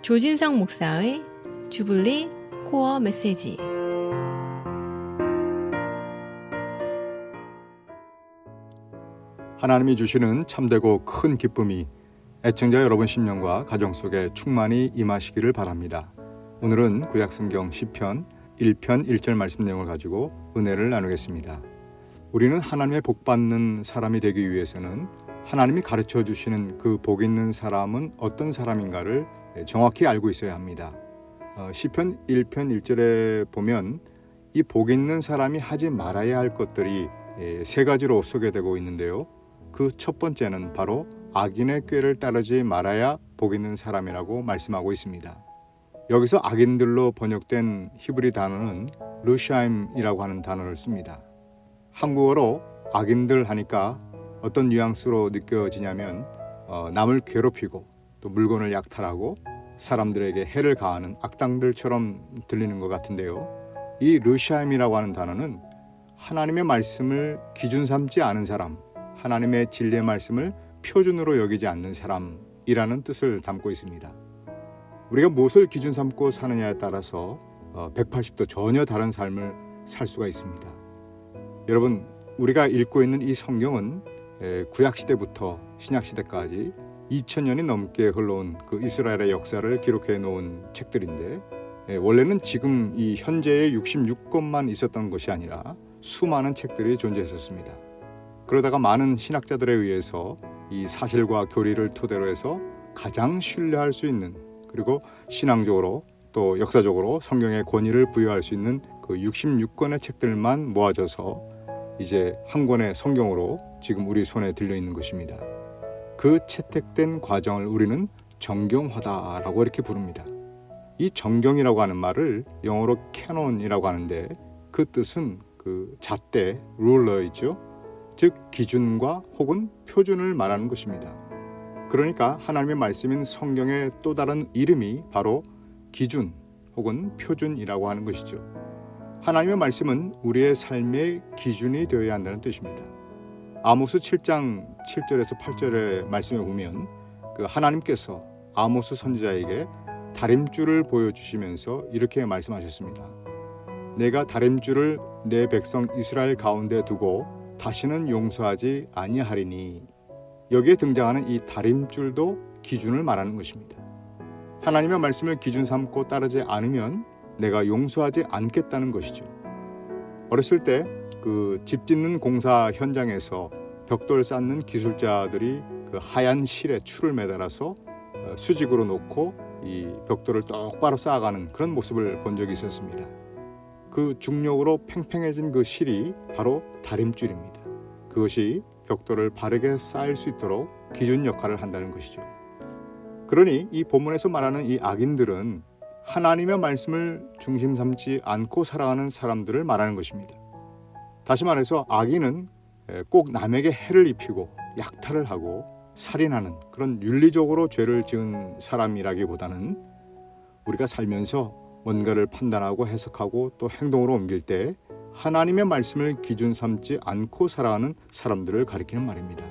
조진성 목사의 주블리 코어 메시지. 하나님이 주시는 참되고 큰 기쁨이 애청자 여러분 심령과 가정 속에 충만히 임하시기를 바랍니다. 오늘은 구약성경 시편 1편 1절 말씀 내용을 가지고 은혜를 나누겠습니다. 우리는 하나님의 복받는 사람이 되기 위해서는 하나님이 가르쳐 주시는 그 복 있는 사람은 어떤 사람인가를 정확히 알고 있어야 합니다. 시편 1편 1절에 보면 이 복 있는 사람이 하지 말아야 할 것들이 세 가지로 소개되고 있는데요. 그 첫 번째는 바로 악인의 꾀를 따르지 말아야 복 있는 사람이라고 말씀하고 있습니다. 여기서 악인들로 번역된 히브리 단어는 르샤임이라고 하는 단어를 씁니다. 한국어로 악인들 하니까 어떤 뉘앙스로 느껴지냐면 남을 괴롭히고 또 물건을 약탈하고 사람들에게 해를 가하는 악당들처럼 들리는 것 같은데요. 이 르샤임이라고 하는 단어는 하나님의 말씀을 기준 삼지 않은 사람, 하나님의 진리의 말씀을 표준으로 여기지 않는 사람이라는 뜻을 담고 있습니다. 우리가 무엇을 기준 삼고 사느냐에 따라서 180도 전혀 다른 삶을 살 수가 있습니다. 여러분, 우리가 읽고 있는 이 성경은 구약시대부터 신약시대까지 2000년이 넘게 흘러온 그 이스라엘의 역사를 기록해 놓은 책들인데 원래는 지금 이 현재의 66권만 있었던 것이 아니라 수많은 책들이 존재했었습니다. 그러다가 많은 신학자들에 의해서 이 사실과 교리를 토대로 해서 가장 신뢰할 수 있는, 그리고 신앙적으로 또 역사적으로 성경의 권위를 부여할 수 있는 그 66권의 책들만 모아져서 이제 한 권의 성경으로 지금 우리 손에 들려 있는 것입니다. 그 채택된 과정을 우리는 정경화다라고 이렇게 부릅니다. 이 정경이라고 하는 말을 영어로 캐논이라고 하는데 그 뜻은 그 잣대, 룰러이죠. 즉 기준과 혹은 표준을 말하는 것입니다. 그러니까 하나님의 말씀인 성경의 또 다른 이름이 바로 기준 혹은 표준이라고 하는 것이죠. 하나님의 말씀은 우리의 삶의 기준이 되어야 한다는 뜻입니다. 아모스 7장 7절에서 8절의 말씀에 보면 그 하나님께서 아모스 선지자에게 다림줄을 보여주시면서 이렇게 말씀하셨습니다. 내가 다림줄을 내 백성 이스라엘 가운데 두고 다시는 용서하지 아니하리니. 여기에 등장하는 이 다림줄도 기준을 말하는 것입니다. 하나님의 말씀을 기준 삼고 따르지 않으면 내가 용서하지 않겠다는 것이죠. 어렸을 때 그 집 짓는 공사 현장에서 벽돌 쌓는 기술자들이 그 하얀 실에 줄을 매달아서 수직으로 놓고 이 벽돌을 똑바로 쌓아가는 그런 모습을 본 적이 있었습니다. 그 중력으로 팽팽해진 그 실이 바로 다림줄입니다. 그것이 벽돌을 바르게 쌓을 수 있도록 기준 역할을 한다는 것이죠. 그러니 이 본문에서 말하는 이 악인들은 하나님의 말씀을 중심 삼지 않고 살아가는 사람들을 말하는 것입니다. 다시 말해서 악인은 꼭 남에게 해를 입히고 약탈을 하고 살인하는 그런 윤리적으로 죄를 지은 사람이라기보다는 우리가 살면서 뭔가를 판단하고 해석하고 또 행동으로 옮길 때 하나님의 말씀을 기준 삼지 않고 살아가는 사람들을 가리키는 말입니다.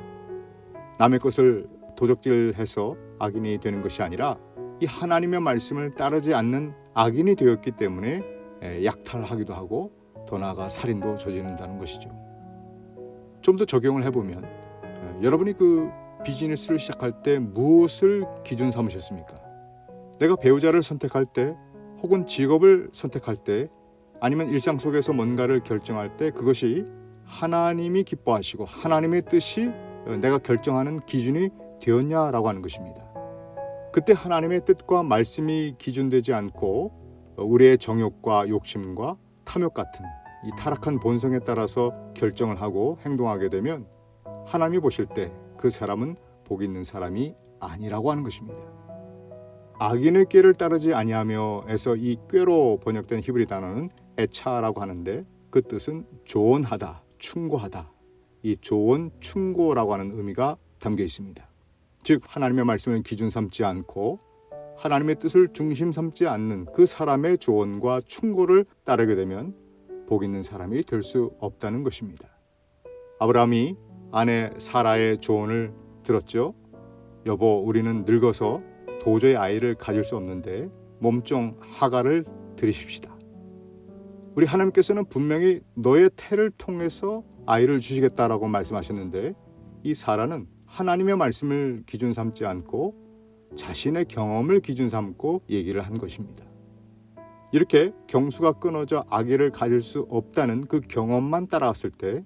남의 것을 도적질해서 악인이 되는 것이 아니라 이 하나님의 말씀을 따르지 않는 악인이 되었기 때문에 약탈하기도 하고 더 나아가 살인도 저지른다는 것이죠. 좀 더 적용을 해보면 여러분이 그 비즈니스를 시작할 때 무엇을 기준 삼으셨습니까? 내가 배우자를 선택할 때 혹은 직업을 선택할 때 아니면 일상 속에서 뭔가를 결정할 때 그것이 하나님이 기뻐하시고 하나님의 뜻이 내가 결정하는 기준이 되었냐라고 하는 것입니다. 그때 하나님의 뜻과 말씀이 기준되지 않고 우리의 정욕과 욕심과 탐욕 같은 이 타락한 본성에 따라서 결정을 하고 행동하게 되면 하나님이 보실 때 그 사람은 복 있는 사람이 아니라고 하는 것입니다. 악인의 꾀를 따르지 아니하며에서 이 꾀로 번역된 히브리 단어는 에차라고 하는데 그 뜻은 조언하다, 충고하다. 이 조언, 충고라고 하는 의미가 담겨 있습니다. 즉 하나님의 말씀을 기준 삼지 않고 하나님의 뜻을 중심 삼지 않는 그 사람의 조언과 충고를 따르게 되면 복 있는 사람이 될 수 없다는 것입니다. 아브라함이 아내 사라의 조언을 들었죠. 여보, 우리는 늙어서 도저히 아이를 가질 수 없는데 몸종 하갈을 들이십시다. 우리 하나님께서는 분명히 너의 태를 통해서 아이를 주시겠다라고 말씀하셨는데 이 사라는 하나님의 말씀을 기준 삼지 않고 자신의 경험을 기준 삼고 얘기를 한 것입니다. 이렇게 경수가 끊어져 아기를 가질 수 없다는 그 경험만 따라왔을 때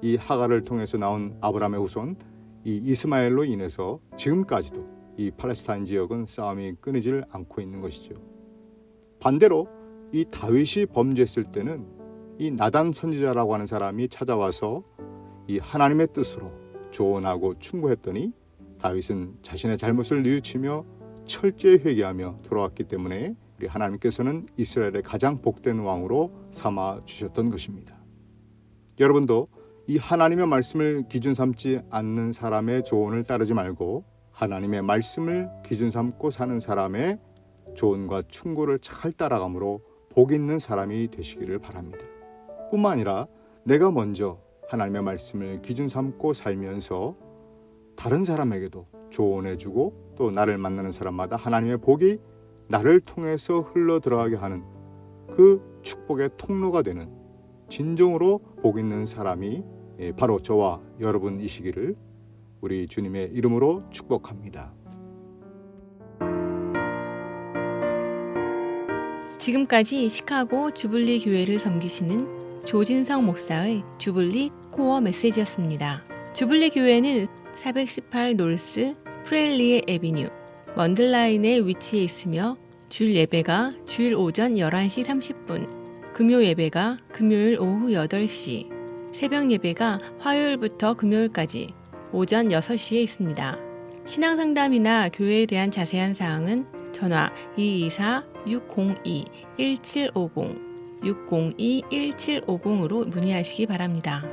이 하갈을 통해서 나온 아브라함의 후손 이 이스마엘로 인해서 지금까지도 이 팔레스타인 지역은 싸움이 끊이질 않고 있는 것이죠. 반대로 이 다윗이 범죄했을 때는 이 나단 선지자라고 하는 사람이 찾아와서 이 하나님의 뜻으로 조언하고 충고했더니 다윗은 자신의 잘못을 뉘우치며 철저히 회개하며 돌아왔기 때문에 우리 하나님께서는 이스라엘의 가장 복된 왕으로 삼아 주셨던 것입니다. 여러분도 이 하나님의 말씀을 기준 삼지 않는 사람의 조언을 따르지 말고 하나님의 말씀을 기준 삼고 사는 사람의 조언과 충고를 잘 따라감으로 복 있는 사람이 되시기를 바랍니다. 뿐만 아니라 내가 먼저 하나님의 말씀을 기준 삼고 살면서 다른 사람에게도 조언해주고 또 나를 만나는 사람마다 하나님의 복이 나를 통해서 흘러 들어가게 하는 그 축복의 통로가 되는 진정으로 복 있는 사람이 바로 저와 여러분이시기를 우리 주님의 이름으로 축복합니다. 지금까지 시카고 주블리 교회를 섬기시는 조진성 목사의 주블리 코어 메시지였습니다. 주블리 교회는 418 놀스 프렐리에 에비뉴 먼들라인에 위치해 있으며 주일 예배가 주일 오전 11시 30분, 금요 예배가 금요일 오후 8시, 새벽 예배가 화요일부터 금요일까지 오전 6시에 있습니다. 신앙상담이나 교회에 대한 자세한 사항은 전화 224-602-1750, 602-1750으로 문의하시기 바랍니다.